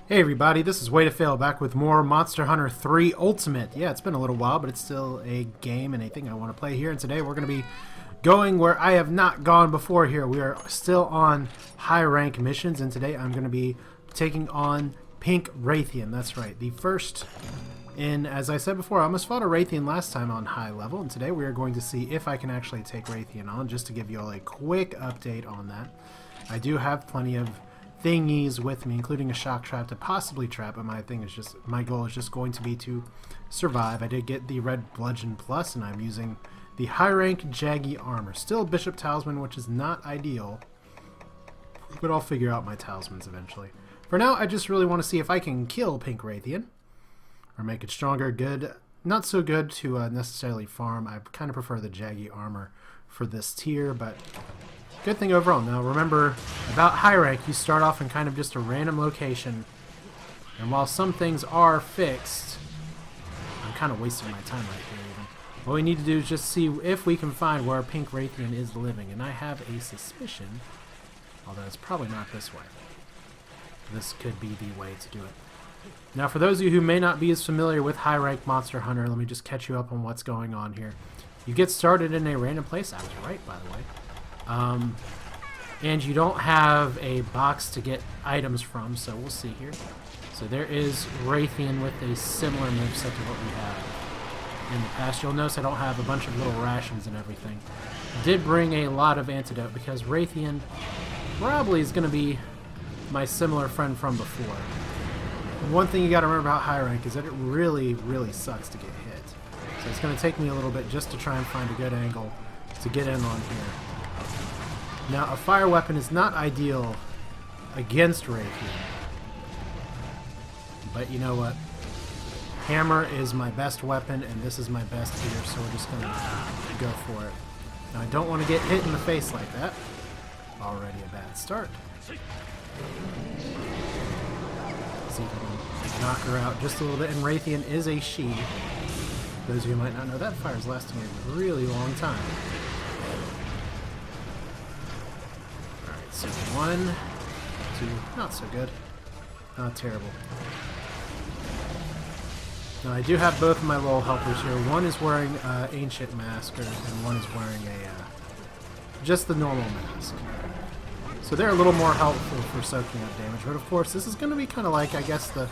Hey everybody, this is Way to Fail, back with more Monster Hunter 3 Ultimate. Yeah, it's been a little while, but it's still a game and a thing I want to play here. And today we're going to be going where I have not gone before here. We are still on high rank missions, and today I'm going to be taking on Pink Rathian. That's right, the first in, as I said before, I almost fought a Rathian last time on high level, and today we are going to see if I can actually take Rathian on, just to give you all a quick update on that. I do have plenty of thingies with me, including a shock trap to possibly trap, but my goal is just going to be to survive. I did get the red bludgeon plus, and I'm using the high rank jaggy armor. Still bishop talisman, which is not ideal, but I'll figure out my talismans eventually. For now, I just really want to see if I can kill Pink Rathian or make it stronger. Good, not so good to necessarily farm. I kind of prefer the jaggy armor for this tier, but good thing overall. Now remember, about high rank, you start off in kind of just a random location, and while some things are fixed, I'm kind of wasting my time right here even. What we need to do is just see if we can find where Pink Rathian is living, and I have a suspicion, although it's probably not this way. This could be the way to do it. Now for those of you who may not be as familiar with high rank Monster Hunter, let me just catch you up on what's going on here. You get started in a random place. I was right, by the way. And you don't have a box to get items from, so we'll see here. So there is Rathian with a similar moveset to what we have in the past. You'll notice I don't have a bunch of little rations and everything. Did bring a lot of antidote because Rathian probably is going to be my similar friend from before. And one thing you got to remember about high rank is that it really, really sucks to get hit. So it's going to take me a little bit just to try and find a good angle to get in on here. Now, a fire weapon is not ideal against Rathian, but you know what? Hammer is my best weapon, and this is my best here, so we're just going to go for it. Now, I don't want to get hit in the face like that. Already a bad start. See if I can knock her out just a little bit, and Rathian is a she. Those of you who might not know, that fire's lasting a really long time. So 1, 2, not so good. Not terrible. Now I do have both of my little helpers here. One is wearing Ancient Mask, and one is wearing a just the normal mask. So they're a little more helpful for soaking up damage. But of course, this is going to be kind of like, I guess, the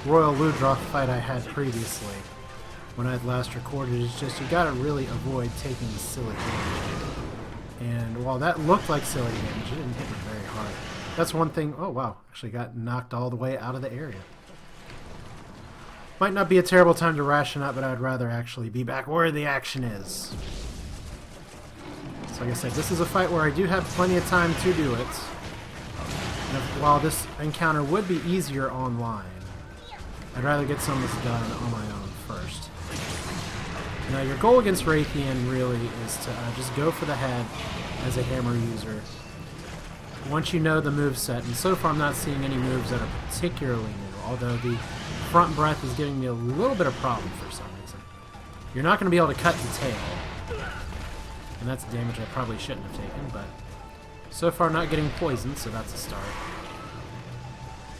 Royal Ludroth fight I had previously when I had last recorded. It's just you got to really avoid taking the silly damage. And while that looked like silly damage, it didn't hit me very hard. That's one thing. Oh wow, actually got knocked all the way out of the area. Might not be a terrible time to ration up, but I'd rather actually be back where the action is. So like I said, this is a fight where I do have plenty of time to do it. And while this encounter would be easier online, I'd rather get some of this done on my own first. Now your goal against Rathian really is to just go for the head as a hammer user. Once you know the moveset, and so far I'm not seeing any moves that are particularly new, although the front breath is giving me a little bit of problem for some reason. You're not going to be able to cut the tail, and that's damage I probably shouldn't have taken, but so far not getting poisoned, so that's a start.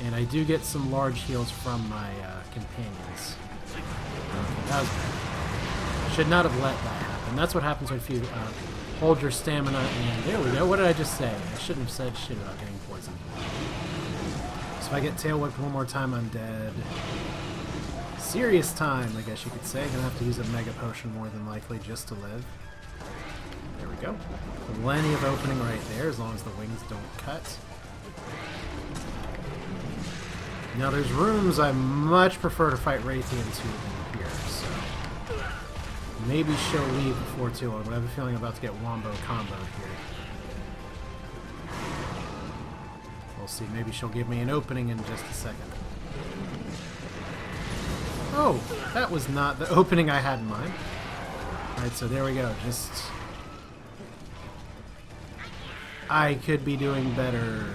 And I do get some large heals from my companions. Okay, that was bad. Should not have let that happen. That's what happens if you hold your stamina, and there we go. What did I just say? I shouldn't have said shit about getting poisoned. So if I get tail whipped one more time, I'm dead. Serious time, I guess you could say. Gonna have to use a mega potion more than likely just to live. There we go. Plenty of opening right there, as long as the wings don't cut. Now there's rooms I much prefer to fight Rathian to than here, so maybe she'll leave before too long, but I have a feeling I'm about to get wombo comboed here. We'll see. Maybe she'll give me an opening in just a second. Oh, that was not the opening I had in mind. Alright, so there we go. Just... I could be doing better.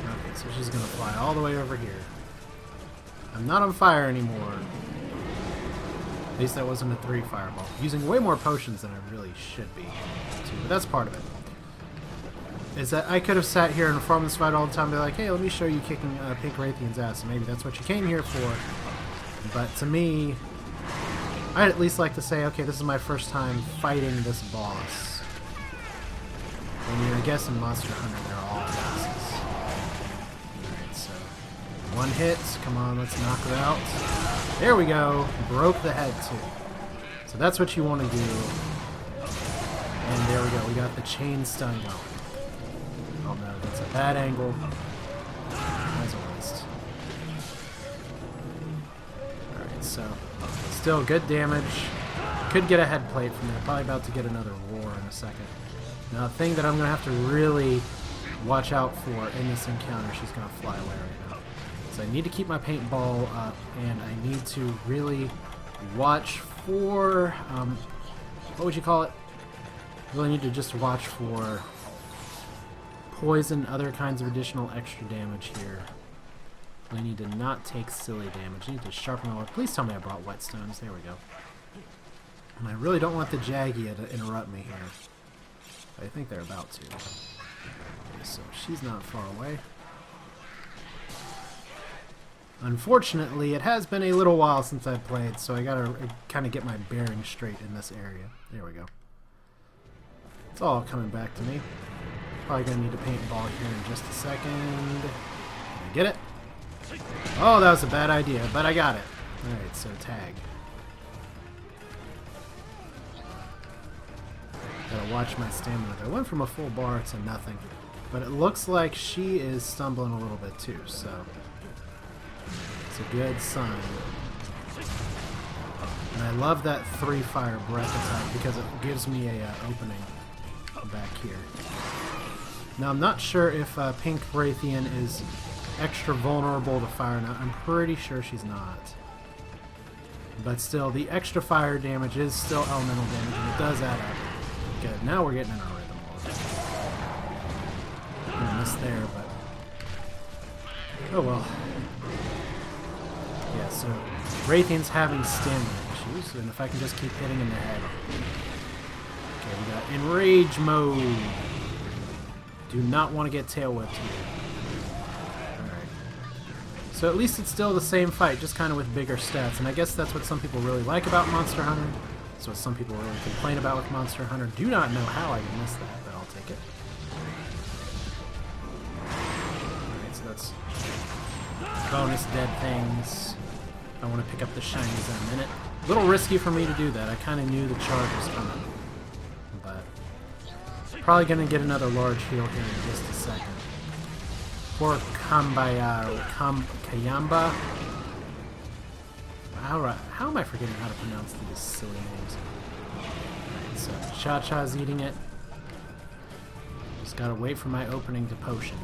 Okay, so she's gonna fly all the way over here. I'm not on fire anymore. At least that wasn't a 3 fireball. Using way more potions than I really should be, too, but that's part of it. is that I could have sat here and farmed this fight all the time and be like, hey, let me show you kicking Pink Rathian's ass. And maybe that's what you came here for. But to me, I'd at least like to say, okay, this is my first time fighting this boss. I mean, I guess in Monster Hunter they're all bosses. Alright, so one hit. Come on, let's knock her out. There we go. Broke the head too. So that's what you want to do. And there we go. We got the chain stun going. Oh no, that's a bad angle. As always. Alright, so still good damage. Could get a head plate from there. Probably about to get another roar in a second. Now, the thing that I'm going to have to really watch out for in this encounter, she's going to fly away right now. So I need to keep my paintball up, and I need to really watch for, what would you call it? Really need to just watch for poison, other kinds of additional extra damage here. I need to not take silly damage. I need to sharpen my weapon. Please tell me I brought whetstones. There we go. And I really don't want the Jagia to interrupt me here. I think they're about to. Okay, so she's not far away. Unfortunately, it has been a little while since I've played, so I gotta kind of get my bearings straight in this area. There we go. It's all coming back to me. Probably gonna need a paintball here in just a second. Did I get it? Oh, that was a bad idea, but I got it. Alright, so tag. Gotta watch my stamina. I went from a full bar to nothing. But it looks like she is stumbling a little bit too, so it's a good sign. And I love that 3 fire breath attack because it gives me a opening back here. Now I'm not sure if Pink Rathian is extra vulnerable to fire now. I'm pretty sure she's not. But still, the extra fire damage is still elemental damage, and it does add up. Good. Now we're getting in our rhythm a little bit. I missed there, but oh well. Yeah, so Rathian's having stamina issues, and if I can just keep hitting in the head. Okay, we got enrage mode. Do not want to get tail whipped here. Alright. So at least it's still the same fight, just kind of with bigger stats, and I guess that's what some people really like about Monster Hunter. That's what some people really complain about with Monster Hunter. Do not know how I missed that, but I'll take it. Alright, so that's bonus dead things. I want to pick up the shinies in a minute. A little risky for me to do that. I kind of knew the charge was coming. But probably going to get another large heal here in just a second. Poor Kayamba. How am I forgetting how to pronounce these silly names? Alright, so Cha-Cha's eating it. Just gotta wait for my opening to potion.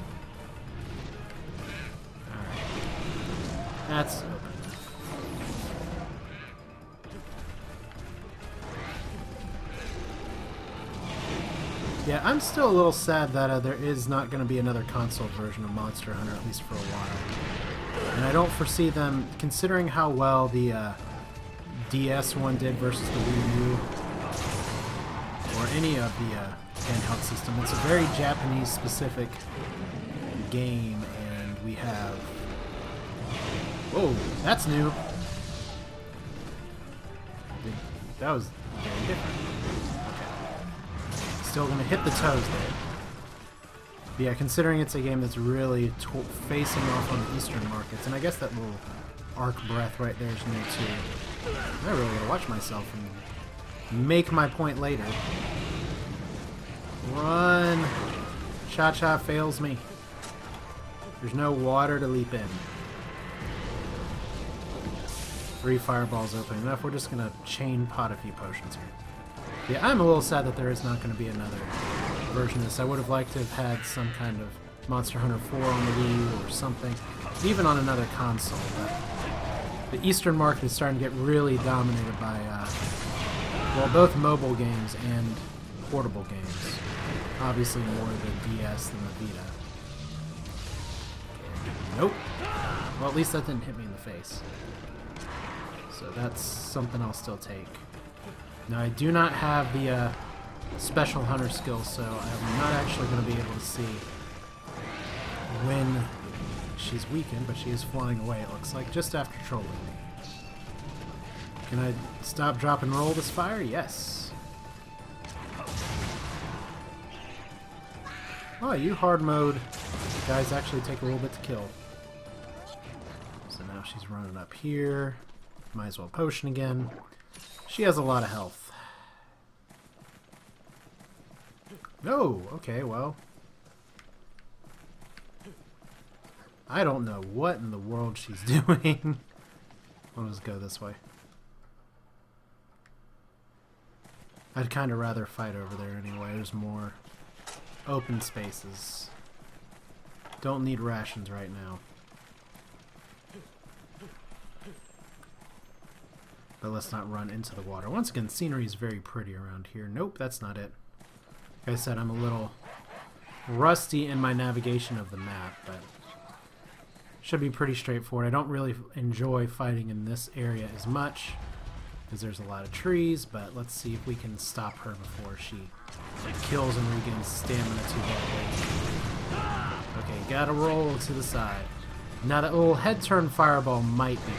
Alright. That's open. Yeah, I'm still a little sad that there is not going to be another console version of Monster Hunter, at least for a while. And I don't foresee them, considering how well the DS one did versus the Wii U, or any of the handheld system. It's a very Japanese-specific game, and we have... Whoa, that's new! That was very different. Still going to hit the toes there. But yeah, considering it's a game that's really facing off on the Eastern markets, and I guess that little arc breath right there is new too. I really got to watch myself and make my point later. Run! Cha-Cha fails me. There's no water to leap in. 3 fireballs opening enough. We're just going to chain pot a few potions here. Yeah, I'm a little sad that there is not going to be another version of this. I would have liked to have had some kind of Monster Hunter 4 on the Wii or something, even on another console. But the Eastern market is starting to get really dominated by, well, both mobile games and portable games. Obviously more the DS than the Vita. Nope. Well, at least that didn't hit me in the face. So that's something I'll still take. Now, I do not have the special hunter skills, so I'm not actually going to be able to see when she's weakened, but she is flying away, it looks like, just after trolling me. Can I stop, drop, and roll this fire? Yes. Oh, you hard mode guys actually take a little bit to kill. So now she's running up here. Might as well potion again. She has a lot of health. Oh, okay, well. I don't know what in the world she's doing. I'll just go this way. I'd kind of rather fight over there anyway. There's more open spaces. Don't need rations right now. But let's not run into the water. Once again, scenery is very pretty around here. Nope, that's not it. Like I said, I'm a little rusty in my navigation of the map, but should be pretty straightforward. I don't really enjoy fighting in this area as much because there's a lot of trees, but let's see if we can stop her before she kills and regains stamina too badly. Okay, gotta roll to the side. Now that little head turn fireball might be.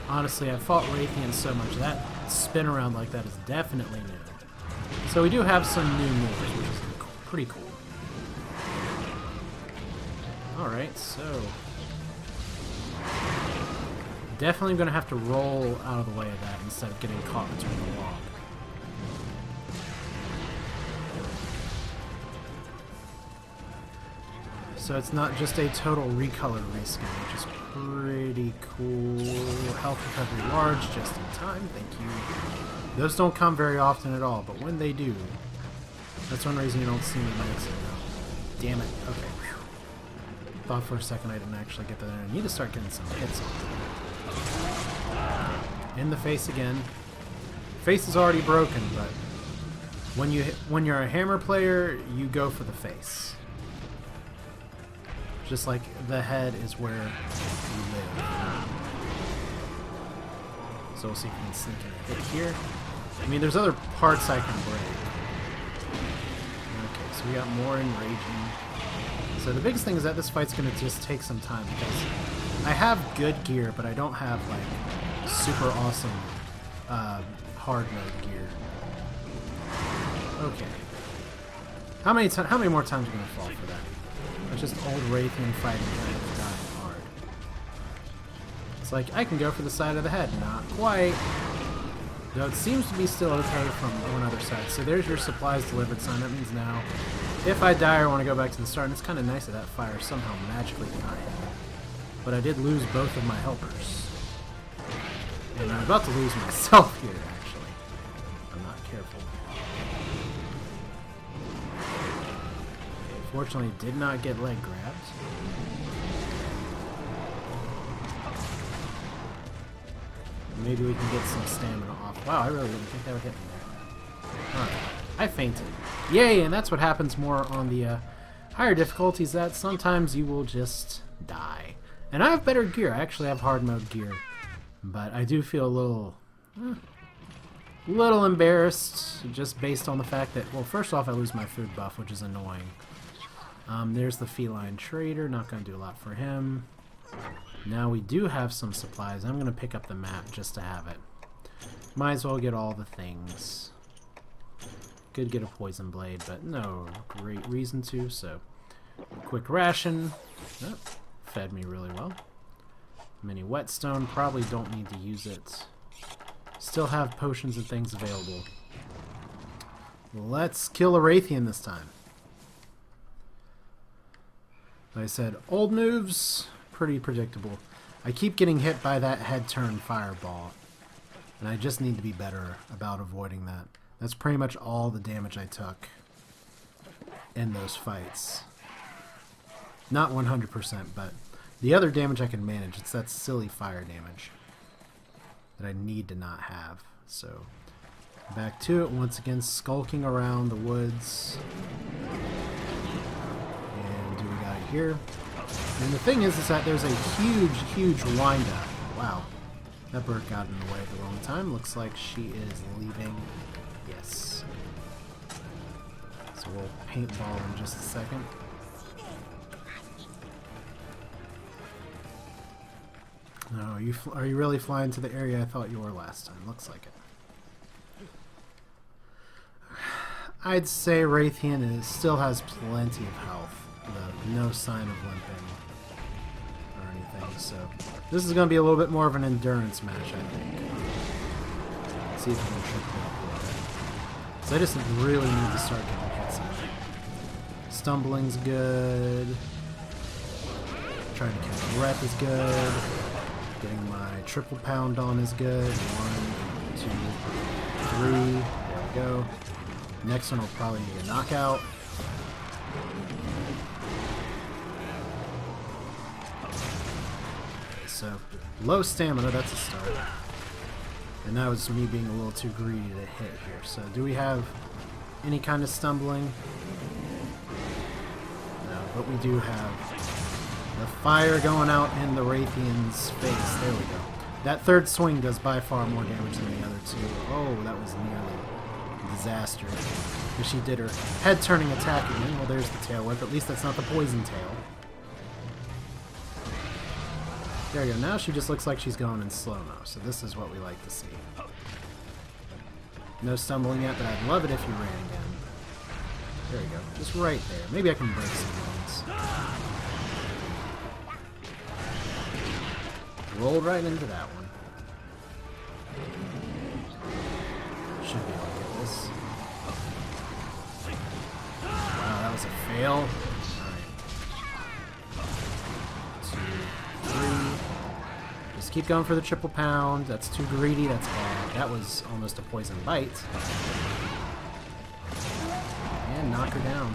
Honestly, I've fought Rathian so much, that spin around like that is definitely new. So we do have some new moves, which is pretty cool. Alright, so definitely going to have to roll out of the way of that instead of getting caught between the log. So it's not just a total recolored reskin, which is pretty cool. Health recovery large, just in time, thank you. Those don't come very often at all, but when they do, that's one reason you don't see me maxing out. Damn it, okay. Whew. Thought for a second I didn't actually get that in. I need to start getting some hits on them. In the face again. Face is already broken, but when you're a hammer player, you go for the face. Just like the head is where you live. So we'll see if we can sneak in a hit here. I mean, there's other parts I can break. Okay, so we got more enraging. So the biggest thing is that this fight's going to just take some time because I have good gear, but I don't have like super awesome hard mode gear. Okay. How many more times are we going to fall for that? It's just old Rathian fighting kind of dying hard. It's like, I can go for the side of the head. Not quite. Though it seems to be still okay from one other side. So there's your supplies delivered sign. That means now, if I die or want to go back to the start, and it's kind of nice that that fire somehow magically denied me. But I did lose both of my helpers. And I'm about to lose myself here, actually. I'm not careful. Fortunately, did not get leg grabbed. Maybe we can get some stamina off. Wow, I really didn't think that would hit me there. Alright, I fainted. Yay, and that's what happens more on the higher difficulties, that sometimes you will just die. And I have better gear. I actually have hard mode gear. But I do feel a little embarrassed just based on the fact that, well, first off, I lose my food buff, which is annoying. There's the feline trader, not going to do a lot for him. Now we do have some supplies. I'm going to pick up the map just to have it. Might as well get all the things. Could get a poison blade, but no great reason to, so quick ration. Oh, fed me really well. Mini whetstone, probably don't need to use it. Still have potions and things available. Let's kill a Rathian this time. Like I said, old moves, pretty predictable. I keep getting hit by that head turn fireball, and I just need to be better about avoiding that. That's pretty much all the damage I took in those fights. Not 100%, but the other damage I can manage. It's that silly fire damage that I need to not have. So, back to it once again, skulking around the woods. Here. And the thing is that there's a huge windup. Wow. That bird got in the way at the wrong time. Looks like she is leaving. Yes. So we'll paintball in just a second. No, are you really flying to the area I thought you were last time? Looks like it. I'd say Rathian still has plenty of health. No sign of limping or anything, so this is going to be a little bit more of an endurance match, I think. Let's see if we can trick it up a little bit. So I just really need to start getting hits in. Stumbling's good. Trying to catch breath is good. Getting my triple pound on is good. 1, 2, 3. There we go. Next one will probably be a knockout. Okay, so low stamina, that's a start. And that was me being a little too greedy to hit here. So do we have any kind of stumbling? No, but we do have the fire going out in the Rathian's face. There we go. That third swing does by far more damage than the other two. Oh, that was nearly a disaster. But she did her head-turning attack again. Well, there's the tail whip. At least that's not the poison tail. There you go. Now she just looks like she's going in slow-mo. So this is what we like to see. No stumbling yet, but I'd love it if you ran again. There you go. Just right there. Maybe I can break some bones. Rolled right into that one. Should be able to get this. Wow, that was a fail. Alright. 2, 3. Just keep going for the triple pound. That's too greedy. That's bad. That was almost a poison bite. And knock her down.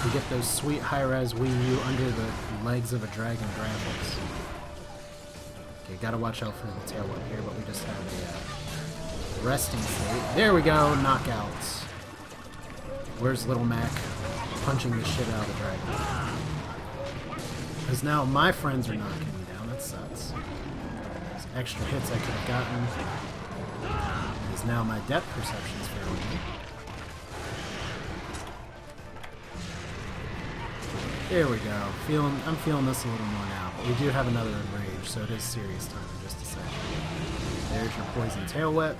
To get those sweet high-res Wii U under the legs of a dragon graphics. Okay, gotta watch out for the tail whip here, but we just have a resting state. There we go, knockouts. Where's Little Mac punching the shit out of the dragon? Because now my friends are knocking me down, that sucks. Those extra hits I could have gotten. Because now my depth perception is failing me. There we go. I'm feeling this a little more now, but we do have another enrage, so it is serious time in just a second. There's your poison tail whip.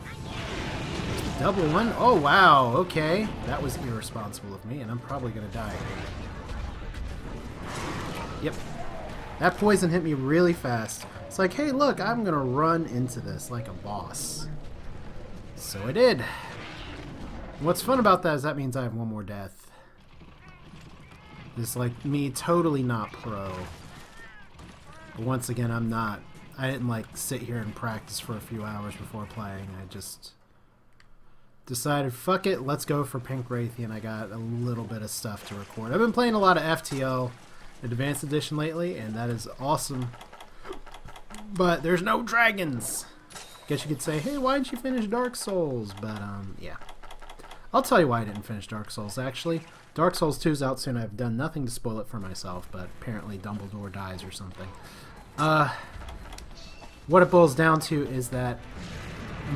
There's the double one. Oh wow, okay. That was irresponsible of me, and I'm probably gonna die here. Yep. That poison hit me really fast. It's like, hey look, I'm gonna run into this like a boss. So I did. What's fun about that is that means I have one more death. It's like me totally not pro. But once again, I didn't like sit here and practice for a few hours before playing. I just decided, fuck it, let's go for Pink Rathian. I got a little bit of stuff to record. I've been playing a lot of FTL Advanced Edition lately, and that is awesome. But there's no dragons. Guess you could say, hey, why didn't you finish Dark Souls? But, yeah. I'll tell you why I didn't finish Dark Souls, actually. Dark Souls 2 is out soon. I've done nothing to spoil it for myself, but apparently Dumbledore dies or something. What it boils down to is that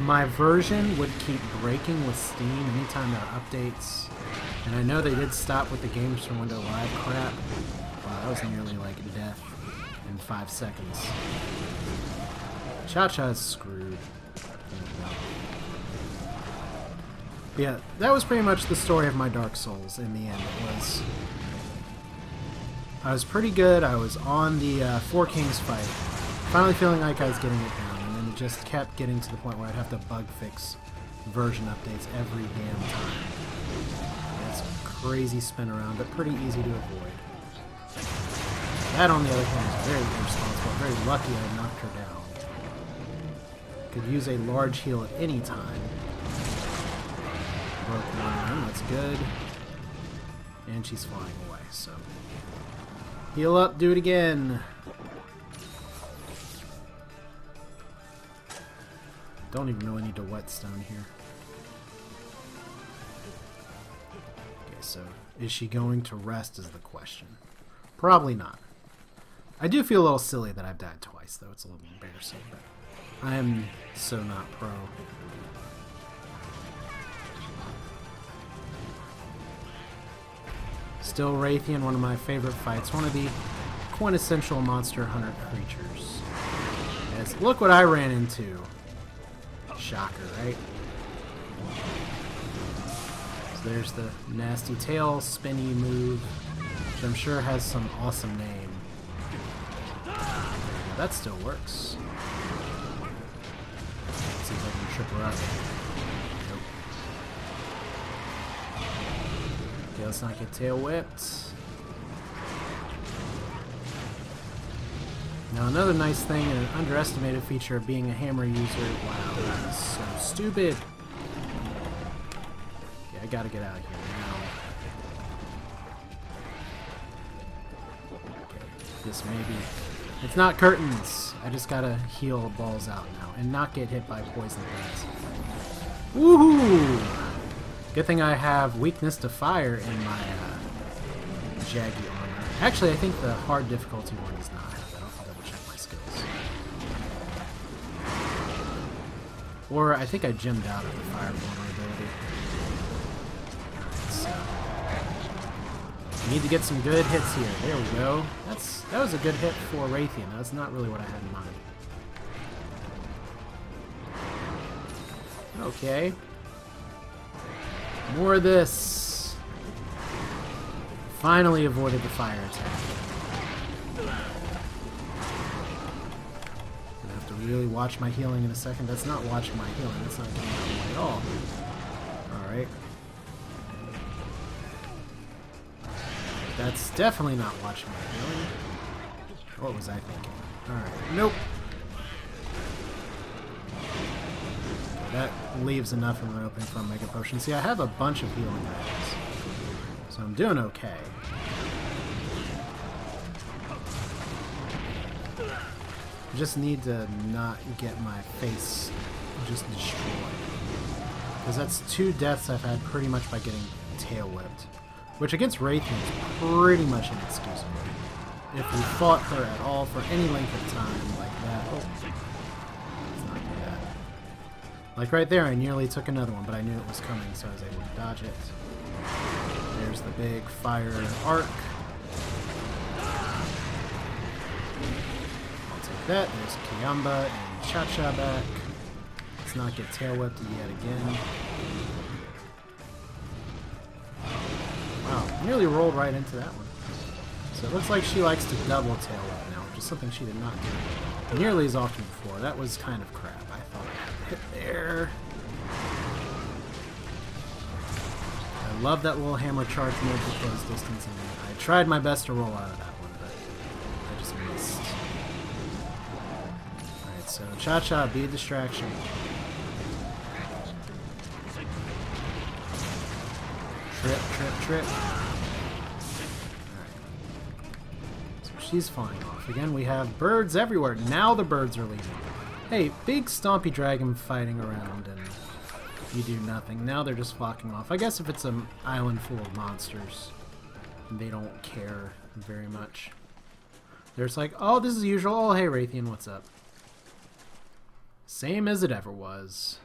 my version would keep breaking with Steam anytime there are updates. And I know they did stop with the Games from Windows Live crap. Wow, that was nearly like death in 5 seconds. Cha-Cha is screwed. Yeah, that was pretty much the story of my Dark Souls in the end. I was pretty good. I was on the Four Kings fight, finally feeling like I was getting it down, and then it just kept getting to the point where I'd have to bug fix version updates every damn time. It's a crazy spin around, but pretty easy to avoid. That, on the other hand, is very irresponsible. Very lucky I knocked her down. Could use a large heal at any time. Broke one, that's good. And she's flying away, so. Heal up, do it again. Don't even know I need to whetstone here. Okay, so is she going to rest is the question. Probably not. I do feel a little silly that I've died twice, though. It's a little embarrassing, but I am so not pro. Still Rathian, one of my favorite fights. One of the quintessential Monster Hunter creatures. As, look what I ran into. Shocker, right? So there's the nasty tail spinny move, which I'm sure has some awesome name. Yeah, that still works. Let's see if I can trip her up. Nope. Okay, let's not get tail whipped. Now another nice thing and an underestimated feature of being a hammer user. Wow, that is so stupid. Okay, I gotta get out of here now. Okay, this maybe. It's not curtains. I just gotta heal balls out now and not get hit by poison things. Woohoo! Good thing I have weakness to fire in my Jaggy armor. Actually, I think the hard difficulty one is not. Or I think I gemmed out of the fire vulnerability. So need to get some good hits here. There we go. That was a good hit for Rathian. That's not really what I had in mind. Okay. More of this. Finally avoided the fire attack. Really watch my healing in a second. That's not watching my healing. That's not getting out of the way at all. Alright. That's definitely not watching my healing. What was I thinking? Alright. Nope. That leaves enough of an opening for a Mega Potion. See, I have a bunch of healing items. So I'm doing okay. Just need to not get my face just destroyed. Because that's 2 deaths I've had pretty much by getting tail whipped. Which against Rathian is pretty much inexcusable. If we fought her at all for any length of time like that. Oh, let's not do that. Like right there, I nearly took another one, but I knew it was coming, so I was able to dodge it. There's the big fire arc. That. There's Kiamba and Cha-Cha back. Let's not get tail whipped yet again. Wow, nearly rolled right into that one. So it looks like she likes to double tail whip now, which is something she did not do nearly as often before. That was kind of crap. I thought I had a hit there. I love that little hammer charge move to close distance, and I tried my best to roll out of that one, but I just missed. So, Cha-Cha, be a distraction. Trip, trip, trip. Alright. So she's flying off. Again, we have birds everywhere. Now the birds are leaving. Hey, big stompy dragon fighting around and you do nothing. Now they're just flocking off. I guess if it's an island full of monsters, they don't care very much. They're just like, oh, this is usual. Oh, hey, Rathian, what's up? Same as it ever was.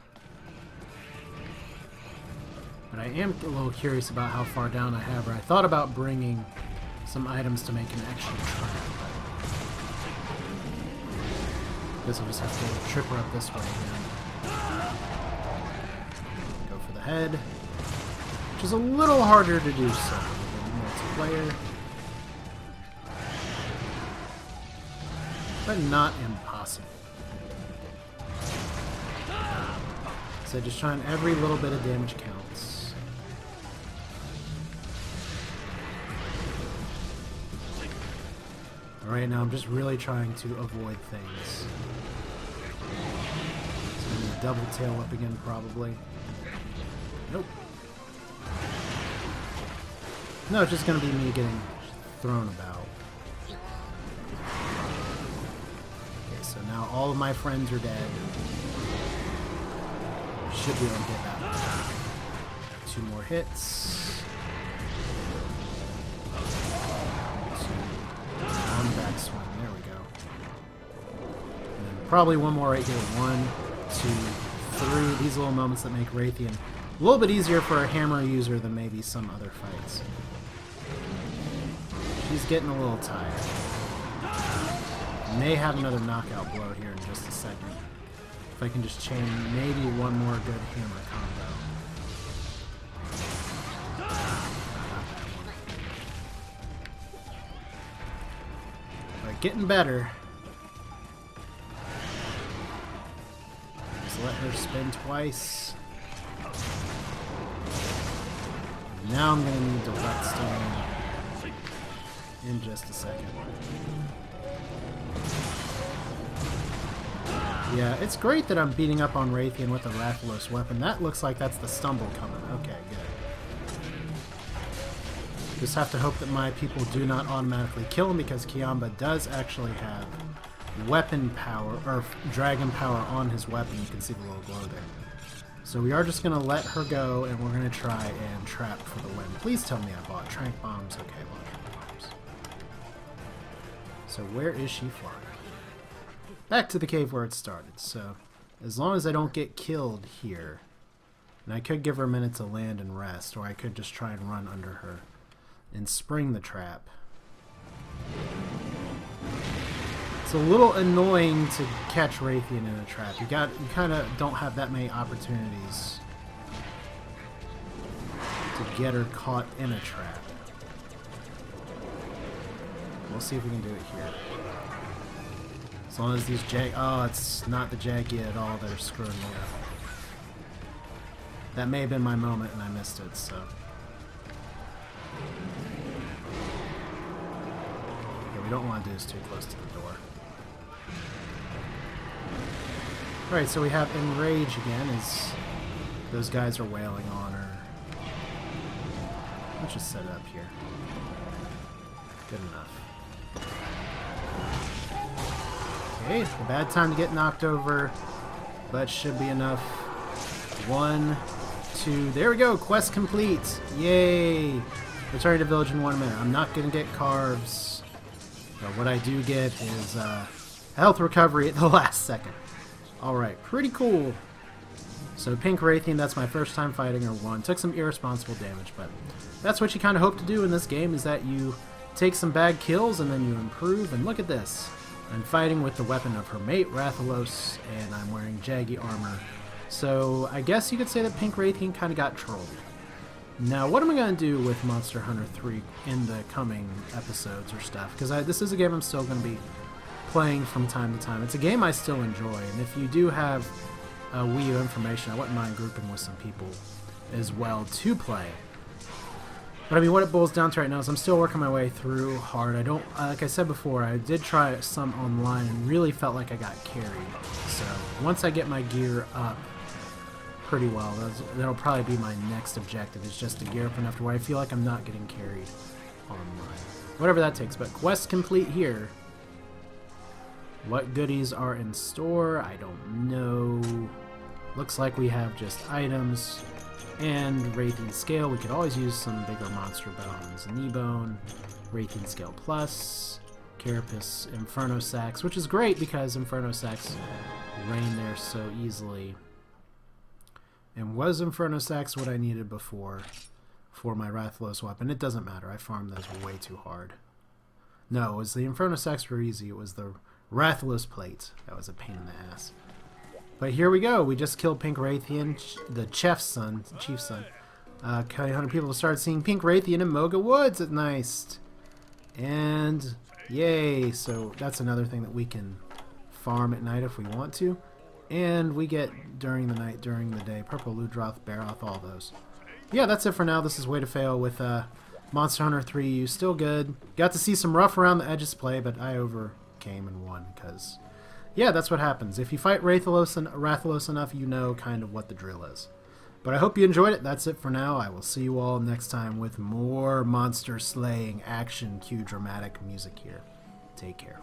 But I am a little curious about how far down I have her. I thought about bringing some items to make an extra trap, but I guess I'll just have to trip her up this way again. Go for the head, which is a little harder to do so than multiplayer, but not impossible. So just trying every little bit of damage counts. Alright, now I'm just really trying to avoid things. It's going to be double tail up again, probably. Nope. No, it's just going to be me getting thrown about. Okay, so now all of my friends are dead. Should be able to get that. 2 more hits. 2. On the back swing. There we go. And then probably one more right here. 1, 2, 3. These little moments that make Rathian a little bit easier for a hammer user than maybe some other fights. She's getting a little tired. May have another knockout blow here in just a second. If I can just chain maybe one more good hammer combo. But getting better. Just let her spin twice. Now I'm going to need to whetstone in just a second. Yeah, it's great that I'm beating up on Rathian with a Rathalos weapon. That looks like that's the stumble coming. Okay, good. Just have to hope that my people do not automatically kill him, because Kiamba does actually have weapon power, or dragon power on his weapon. You can see the little glow there. So we are just going to let her go, and we're going to try and trap for the win. Please tell me I bought trank bombs. Okay, I bought trank bombs. So where is she flying? Back to the cave where it started. So as long as I don't get killed here, and I could give her a minute to land and rest, or I could just try and run under her and spring the trap. It's a little annoying to catch Rathian in a trap. You kind of don't have that many opportunities to get her caught in a trap. We'll see if we can do it here. As long as these oh, it's not the Jaggy at all. They're screwing me up. That may have been my moment and I missed it, so. Yeah, we don't want to do this too close to the door. Alright, so we have Enrage again as those guys are wailing on her. Let's just set it up here. Good enough. Okay, a bad time to get knocked over, but should be enough. 1, 2, there we go, quest complete. Yay! Returning to village in 1 minute. I'm not going to get carves, but what I do get is health recovery at the last second. Alright, pretty cool. So Pink Rathian, that's my first time fighting her. Took some irresponsible damage, but that's what you kind of hope to do in this game, is that you take some bad kills and then you improve, and look at this. I'm fighting with the weapon of her mate, Rathalos, and I'm wearing Jaggy armor. So I guess you could say that Pink Rathian kind of got trolled. Now, what am I going to do with Monster Hunter 3 in the coming episodes or stuff? Because this is a game I'm still going to be playing from time to time. It's a game I still enjoy, and if you do have Wii U information, I wouldn't mind grouping with some people as well to play. But I mean, what it boils down to right now is I'm still working my way through hard. I don't, like I said before, I did try some online and really felt like I got carried. So once I get my gear up pretty well, that'll probably be my next objective, is just to gear up enough to where I feel like I'm not getting carried online. Whatever that takes, but quest complete here. What goodies are in store? I don't know. Looks like we have just items. And Rathian Scale, we could always use some bigger monster bones. Kneebone, Rathian Scale Plus, Carapace, Inferno Sacs, which is great because Inferno Sacs rain there so easily. And was Inferno Sacs what I needed before for my Rathalos weapon? It doesn't matter, I farmed those way too hard. No, it was the Inferno Sacs were easy, it was the Rathalos plate that was a pain in the ass. But here we go. We just killed Pink Rathian, the chief's son. A couple hundred people start seeing Pink Rathian in Moga Woods at night. And yay! So that's another thing that we can farm at night if we want to. And we get during the night, during the day. Purple Ludroth, Baroth, all those. Yeah, that's it for now. This is Way to Fail with Monster Hunter 3U. Still good. Got to see some rough around the edges play, but I overcame and won because... yeah, that's what happens. If you fight Rathalos enough, you know kind of what the drill is. But I hope you enjoyed it. That's it for now. I will see you all next time with more monster slaying action, cue dramatic music here. Take care.